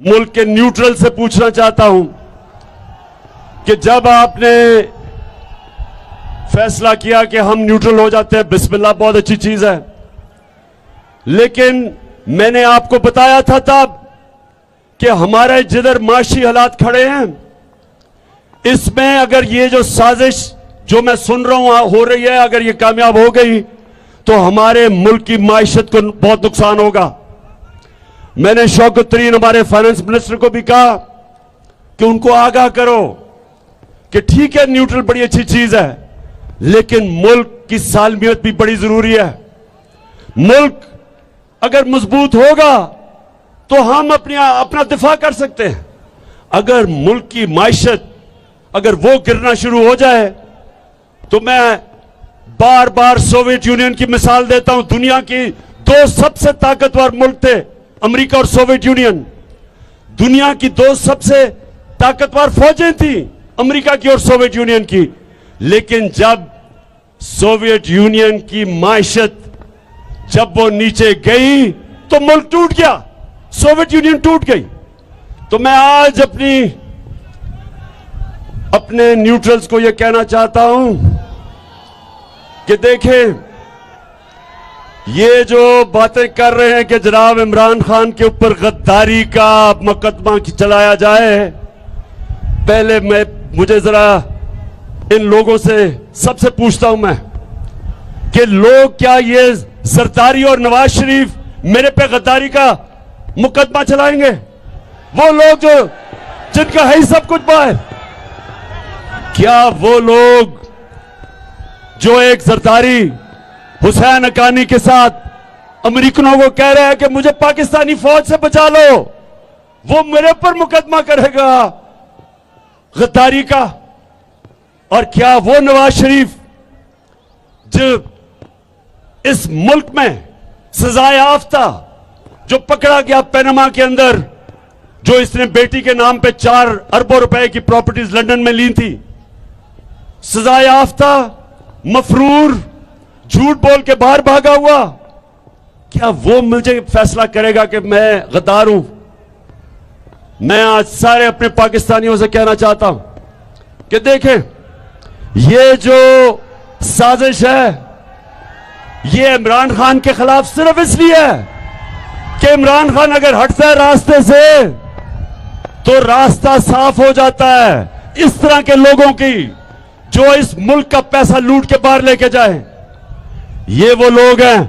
मुल्क के न्यूट्रल से पूछना चाहता हूं कि जब आपने फैसला किया कि हम न्यूट्रल हो जाते हैं, बिस्मिल्लाह, बहुत अच्छी चीज है, लेकिन मैंने आपको बताया था तब कि हमारे जिधर माशी हालात खड़े हैं, इसमें अगर ये जो साजिश जो मैं सुन रहा हूं हो रही है, अगर ये कामयाब हो गई तो हमारे मुल्क की माइशत को बहुत नुकसान होगा। मैंने शौकत तरीन हमारे फाइनेंस मिनिस्टर को भी कहा कि उनको आगाह करो कि ठीक है न्यूट्रल बड़ी अच्छी चीज है, लेकिन मुल्क की सालमियत भी बड़ी जरूरी है। मुल्क अगर मजबूत होगा तो हम अपना दिफा कर सकते हैं। अगर मुल्क की माइशत अगर वो गिरना शुरू हो जाए तो मैं बार बार सोवियत यूनियन की मिसाल देता हूं। दुनिया की दो सबसे ताकतवर मुल्क थे, अमेरिका और सोवियत यूनियन। दुनिया की दो सबसे ताकतवर फौजें थी, अमेरिका की और सोवियत यूनियन की। लेकिन जब सोवियत यूनियन की माइशत जब वो नीचे गई तो मुल्क टूट गया, सोवियत यूनियन टूट गई। तो मैं आज अपने न्यूट्रल्स को यह कहना चाहता हूं कि देखें, ये जो बातें कर रहे हैं कि जनाब इमरान खान के ऊपर गद्दारी का मुकदमा चलाया जाए, पहले मुझे जरा इन लोगों से सबसे पूछता हूं मैं कि लोग क्या ये जरदारी और नवाज शरीफ मेरे पे गद्दारी का मुकदमा चलाएंगे? वो लोग जिनका है ही सब कुछ बाहर, क्या वो लोग जो एक जरदारी हुसैन हक्कानी के साथ अमेरिकनों को कह रहे हैं कि मुझे पाकिस्तानी फौज से बचा लो, वो मेरे पर मुकदमा करेगा गद्दारी का? और क्या वो नवाज शरीफ जो इस मुल्क में सजाए याफ्ता, जो पकड़ा गया पनामा के अंदर, जो इसने बेटी के नाम पे 4 अरबों रुपए की प्रॉपर्टीज लंदन में ली थी, सजाए याफ्ता, मफरूर, झूठ बोल के बाहर भागा हुआ, क्या वो मुझे फैसला करेगा कि मैं गद्दार हूं? मैं आज सारे अपने पाकिस्तानियों से कहना चाहता हूं कि देखें, ये जो साजिश है ये इमरान खान के खिलाफ सिर्फ इसलिए है कि इमरान खान अगर हटता है रास्ते से तो रास्ता साफ हो जाता है इस तरह के लोगों की जो इस मुल्क का पैसा लूट के बाहर लेके जाए। ये वो लोग हैं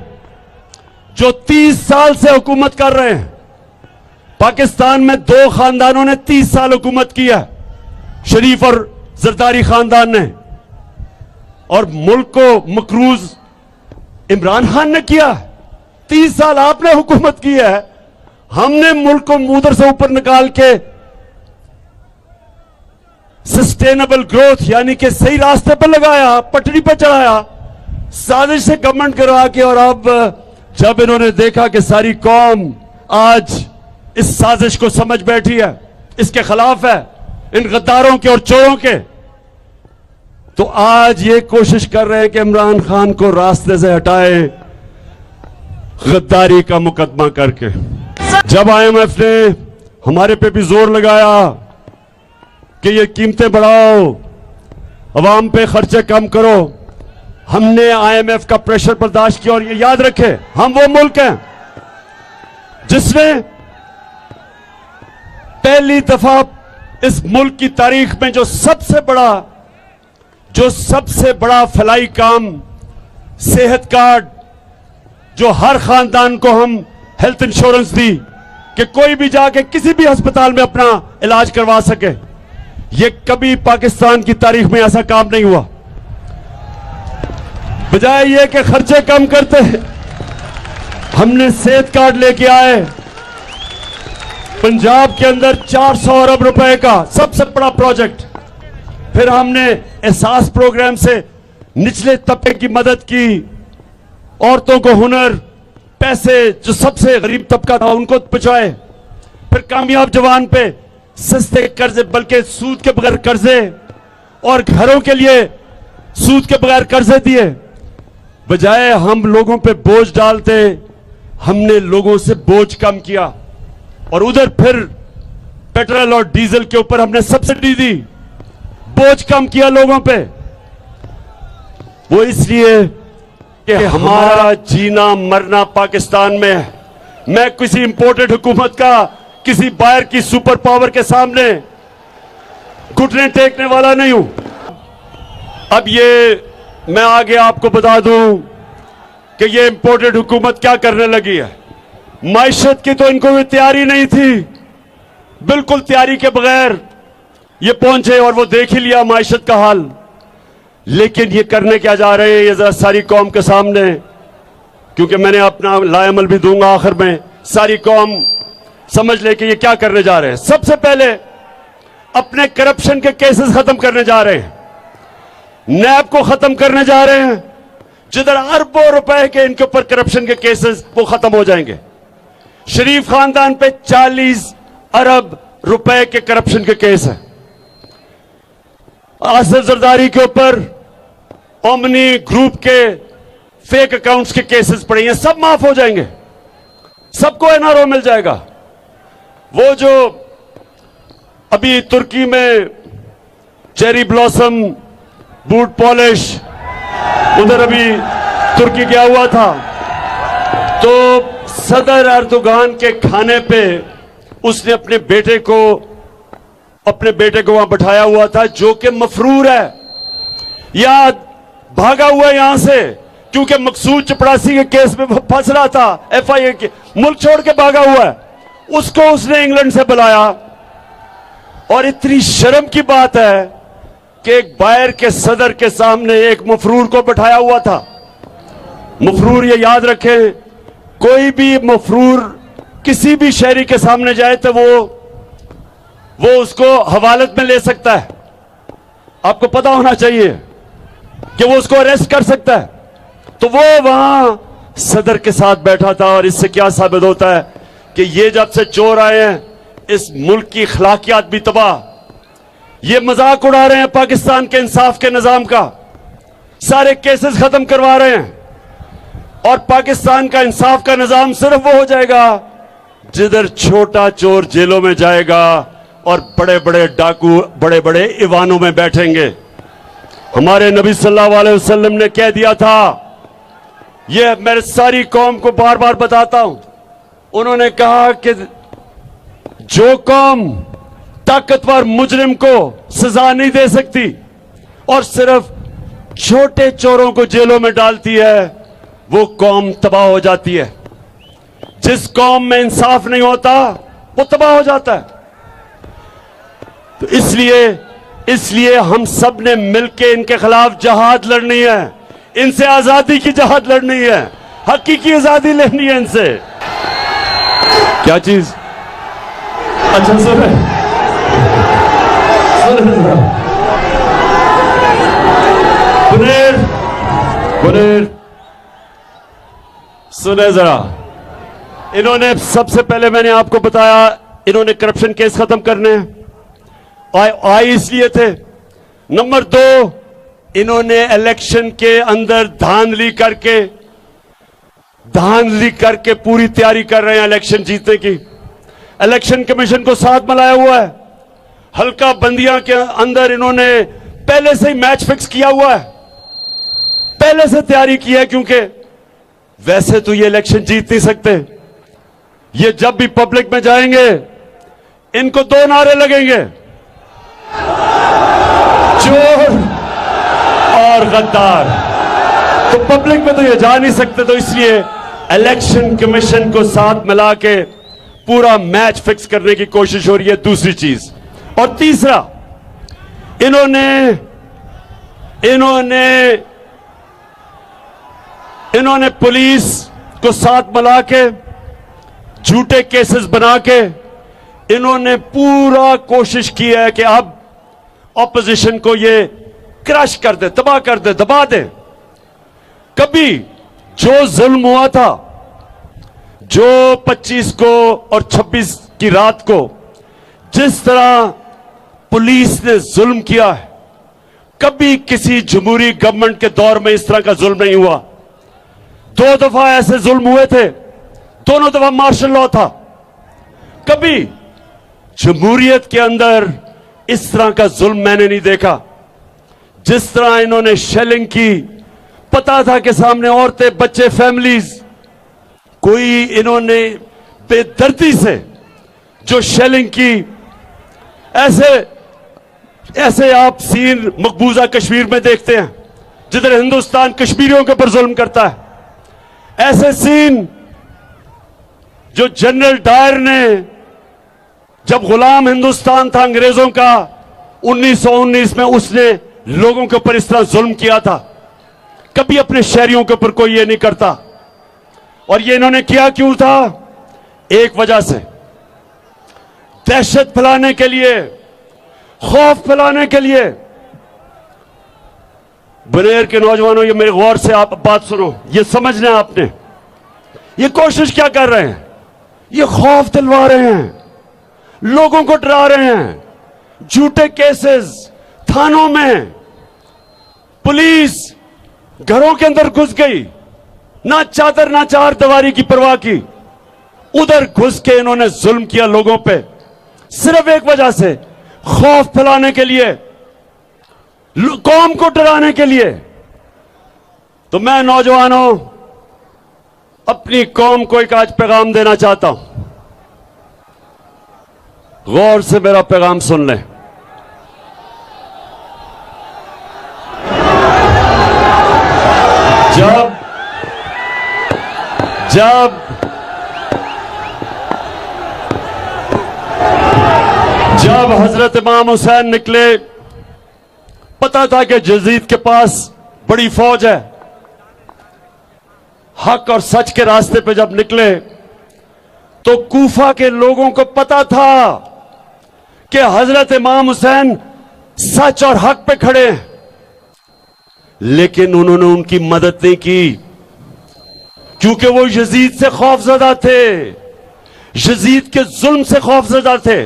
जो 30 साल से हुकूमत कर रहे हैं। पाकिस्तान में 2 खानदानों ने 30 साल हुकूमत की है, शरीफ और जरदारी खानदान ने, और मुल्क को मकरूज इमरान खान ने किया। 30 साल आपने हुकूमत की है, हमने मुल्क को उधर से ऊपर निकाल के सस्टेनेबल ग्रोथ यानी कि सही रास्ते पर लगाया, पटरी पर चढ़ाया, साजिश से गवर्नमेंट करवा के। और अब जब इन्होंने देखा कि सारी कौम आज इस साजिश को समझ बैठी है, इसके खिलाफ है, इन गद्दारों के और चोरों के, तो आज ये कोशिश कर रहे हैं कि इमरान खान को रास्ते से हटाए गद्दारी का मुकदमा करके। जब IMF ने हमारे पे भी जोर लगाया कि ये कीमतें बढ़ाओ, अवाम पे खर्चे कम करो, हमने IMF का प्रेशर बर्दाश्त किया। और ये याद रखें, हम वो मुल्क हैं जिसने पहली दफा इस मुल्क की तारीख में जो सबसे बड़ा फलाई काम, सेहत कार्ड, जो हर खानदान को हम हेल्थ इंश्योरेंस दी कि कोई भी जाके किसी भी अस्पताल में अपना इलाज करवा सके, ये कभी पाकिस्तान की तारीख में ऐसा काम नहीं हुआ। बजाय ये कि खर्चे कम करते, हमने सेहत कार्ड लेके आए। पंजाब के अंदर 400 अरब रुपए का सबसे बड़ा प्रोजेक्ट। फिर हमने एहसास प्रोग्राम से निचले तबके की मदद की, औरतों को हुनर, पैसे जो सबसे गरीब तबका था उनको पहुंचाए। फिर कामयाब जवान पे सस्ते कर्जे, बल्कि सूद के बगैर कर्जे, और घरों के लिए सूद के बगैर कर्जे दिए। बजाय हम लोगों पे बोझ डालते, हमने लोगों से बोझ कम किया। और उधर फिर पेट्रोल और डीजल के ऊपर हमने सब्सिडी दी, बोझ कम किया लोगों पे। वो इसलिए कि हमारा जीना मरना पाकिस्तान में है। मैं किसी इंपोर्टेड हुकूमत का, किसी बाहर की सुपर पावर के सामने घुटने टेकने वाला नहीं हूं। अब ये मैं आगे आपको बता दूं कि ये इंपोर्टेड हुकूमत क्या करने लगी है। माइशत की तो इनको भी तैयारी नहीं थी, बिल्कुल तैयारी के बगैर ये पहुंचे और वो देख ही लिया माइशत का हाल। लेकिन ये करने क्या जा रहे हैं, ये जरा सारी कौम के सामने, क्योंकि मैंने अपना लाएमल भी दूंगा आखिर में, सारी कौम समझ ले कि ये क्या करने जा रहे हैं। सबसे पहले अपने करप्शन के केसेस खत्म करने जा रहे हैं, नैब को खत्म करने जा रहे हैं, जिधर अरबों रुपए के इनके ऊपर करप्शन के केसेस वो खत्म हो जाएंगे। शरीफ खानदान पे 40 अरब रुपए के करप्शन के केस है। आसिफ जरदारी के ऊपर ओमनी ग्रुप के फेक अकाउंट्स के केसेस पड़े हैं, सब माफ हो जाएंगे, सबको एनआरओ मिल जाएगा। वो जो अभी तुर्की में चेरी ब्लॉसम बूट पॉलिश, उधर अभी तुर्की गया हुआ था, तो सदर अर्दोगान के खाने पे उसने अपने बेटे को वहां बैठाया हुआ था, जो कि मफरूर है या भागा हुआ है यहां से, क्योंकि मकसूद चपड़ासी के केस में फंस रहा था, एफआईए के, मुल्क छोड़ के भागा हुआ है। उसको उसने इंग्लैंड से बुलाया। और इतनी शर्म की बात है कि एक बाहर के सदर के सामने एक मफरूर को बैठाया हुआ था। मफरूर, ये याद रखें, कोई भी मफरूर किसी भी शहरी के सामने जाए तो वो उसको हवालत में ले सकता है। आपको पता होना चाहिए कि वो उसको अरेस्ट कर सकता है। तो वो वहां सदर के साथ बैठा था। और इससे क्या साबित होता है कि ये जब से चोर आए हैं, इस मुल्क की अखलाकियात भी तबाह। ये मजाक उड़ा रहे हैं पाकिस्तान के इंसाफ के निजाम का, सारे केसेस खत्म करवा रहे हैं। और पाकिस्तान का इंसाफ का निजाम सिर्फ वो हो जाएगा जिधर छोटा चोर जेलों में जाएगा और बड़े बड़े डाकू बड़े बड़े ईवानों में बैठेंगे। हमारे नबी सल्लल्लाहु अलैहि वसल्लम ने कह दिया था, यह मैं सारी कौम को बार बार बताता हूं, उन्होंने कहा कि जो कौम ताकतवर मुजरिम को सजा नहीं दे सकती और सिर्फ छोटे चोरों को जेलों में डालती है, वो कौम तबाह हो जाती है। जिस कौम में इंसाफ नहीं होता वो तबाह हो जाता है। तो इसलिए हम सब ने मिलकर इनके खिलाफ जहाद लड़नी है, इनसे आजादी की जहाद लड़नी है, हकीकी आजादी लेनी है इनसे। क्या चीज? अच्छा सुने सुने जरा, इन्होंने सबसे पहले मैंने आपको बताया, इन्होंने करप्शन केस खत्म करने आए इसलिए थे। नंबर 2, इन्होंने इलेक्शन के अंदर धांधली करके पूरी तैयारी कर रहे हैं इलेक्शन जीतने की। इलेक्शन कमीशन को साथ मिलाया हुआ है। हल्का बंदियां के अंदर इन्होंने पहले से ही मैच फिक्स किया हुआ है, पहले से तैयारी की है, क्योंकि वैसे तो ये इलेक्शन जीत नहीं सकते। ये जब भी पब्लिक में जाएंगे इनको 2 नारे लगेंगे, चोर और गद्दार। तो पब्लिक में तो ये जा नहीं सकते, तो इसलिए इलेक्शन कमीशन को साथ मिला के पूरा मैच फिक्स करने की कोशिश हो रही है। दूसरी चीज, और तीसरा, इन्होंने पुलिस को साथ मिला के झूठे केसेस बना के इन्होंने पूरा कोशिश की है कि अब ऑपोजिशन को ये क्रश कर दे, तबाह कर दे, दबा दे। कभी जो जुल्म हुआ था, जो 25 को और 26 की रात को जिस तरह पुलिस ने जुल्म किया है, कभी किसी जमहूरी गवर्नमेंट के दौर में इस तरह का जुल्म नहीं हुआ। 2 दफा ऐसे जुल्म हुए थे, दोनों दफा मार्शल लॉ था। कभी जमहूरियत के अंदर इस तरह का जुल्म मैंने नहीं देखा। जिस तरह इन्होंने शेलिंग की, पता था कि सामने औरतें, बच्चे, फैमिलीज, कोई इन्होंने बेदर्दी से जो शेलिंग की, ऐसे आप सीन मकबूजा कश्मीर में देखते हैं जिधर हिंदुस्तान कश्मीरियों के ऊपर जुल्म करता है। ऐसे सीन जो जनरल डायर ने, जब गुलाम हिंदुस्तान था अंग्रेजों का 1919 में, उसने लोगों के ऊपर इस तरह जुल्म किया था। कभी अपने शहरियों के ऊपर कोई ये नहीं करता। और ये इन्होंने किया क्यों था? एक वजह से, दहशत फैलाने के लिए, खौफ फैलाने के लिए। बनेर के नौजवानों, ये मेरे गौर से आप बात सुनो, ये समझना है आपने। ये कोशिश क्या कर रहे हैं? ये खौफ दिलवा रहे हैं, लोगों को डरा रहे हैं। झूठे केसेस थानों में, पुलिस घरों के अंदर घुस गई, ना चादर ना चार दीवारी की परवाह की, उधर घुस के इन्होंने जुल्म किया लोगों पे, सिर्फ एक वजह से, खौफ फैलाने के लिए, कौम को डराने के लिए। तो मैं नौजवानों, अपनी कौम को एक आज पैगाम देना चाहता हूं। गौर से मेरा पैगाम सुन लें। जब हजरत इमाम हुसैन निकले, पता था कि यजीद के पास बड़ी फौज है। हक और सच के रास्ते पे जब निकले तो कूफा के लोगों को पता था कि हजरत इमाम हुसैन सच और हक पे खड़े हैं, लेकिन उन्होंने उनकी मदद नहीं की, क्योंकि वो यजीद से खौफजदा थे, यजीद के जुल्म से खौफजदा थे।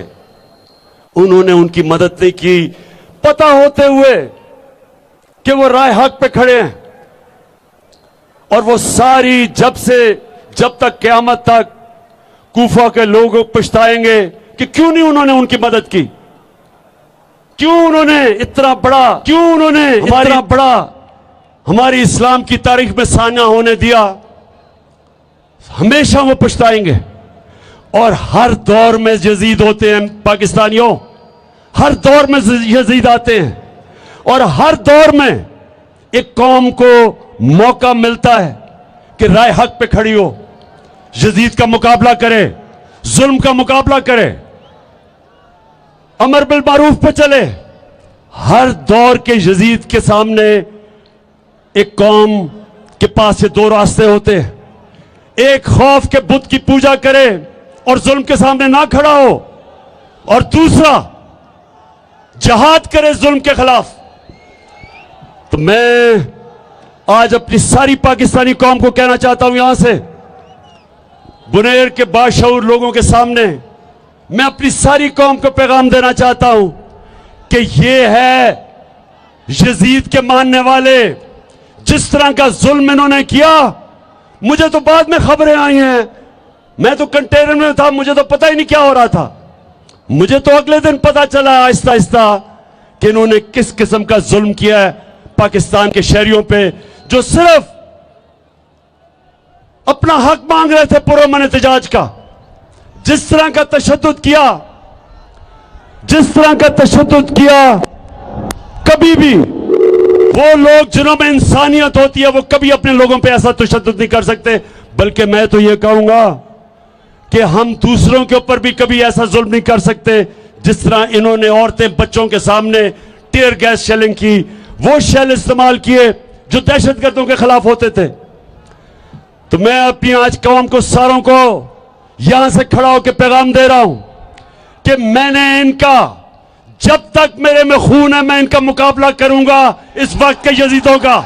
उन्होंने उनकी मदद नहीं की, पता होते हुए कि वो राय हक पे खड़े हैं। और वो सारी, जब तक क़यामत तक कूफा के लोग पछताएंगे कि क्यों नहीं उन्होंने उनकी मदद की, क्यों उन्होंने इतना बड़ा हमारी इस्लाम की तारीख में सान्या होने दिया। हमेशा वो पछताएंगे। और हर दौर में यजीद होते हैं पाकिस्तानियों, हर दौर में यजीद आते हैं, और हर दौर में एक कौम को मौका मिलता है कि राय हक पे खड़ी हो, यजीद का मुकाबला करे, जुल्म का मुकाबला करे, अमर बिल मारूफ पे चले। हर दौर के यजीद के सामने एक कौम के पास ये दो रास्ते होते हैं। एक, खौफ के बुत की पूजा करे और जुल्म के सामने ना खड़ा हो, और दूसरा, जहाद करे जुल्म के खिलाफ। तो मैं आज अपनी सारी पाकिस्तानी कौम को कहना चाहता हूं, यहां से बुनेर के बाशऊर लोगों के सामने मैं अपनी सारी कौम को पैगाम देना चाहता हूं कि ये है यजीद के मानने वाले। जिस तरह का जुल्म इन्होंने किया, मुझे तो बाद में खबरें आई हैं, मैं तो कंटेनर में था, मुझे तो पता ही नहीं क्या हो रहा था। मुझे तो अगले दिन पता चला आहिस्ता आहिस्ता कि इन्होंने किस किस्म का जुल्म किया है पाकिस्तान के शहरियों पे, जो सिर्फ अपना हक मांग रहे थे पुरअमन एहतजाज का। जिस तरह का तशद्दुद किया, कभी भी वो लोग जिन्हों में इंसानियत होती है, वो कभी अपने लोगों पे ऐसा तशद्दुद नहीं कर सकते। बल्कि मैं तो ये कहूंगा कि हम दूसरों के ऊपर भी कभी ऐसा जुल्म नहीं कर सकते जिस तरह इन्होंने औरतें, बच्चों के सामने टीयर गैस शेलिंग की, वो शेल इस्तेमाल किए जो दहशतगर्दों के खिलाफ होते थे। तो मैं अपनी आज कौम को, सारों को यहां से खड़ा होकर पैगाम दे रहा हूं कि मैंने इनका, जब तक मेरे में खून है, मैं इनका मुकाबला करूंगा इस वक्त के यजीदों का।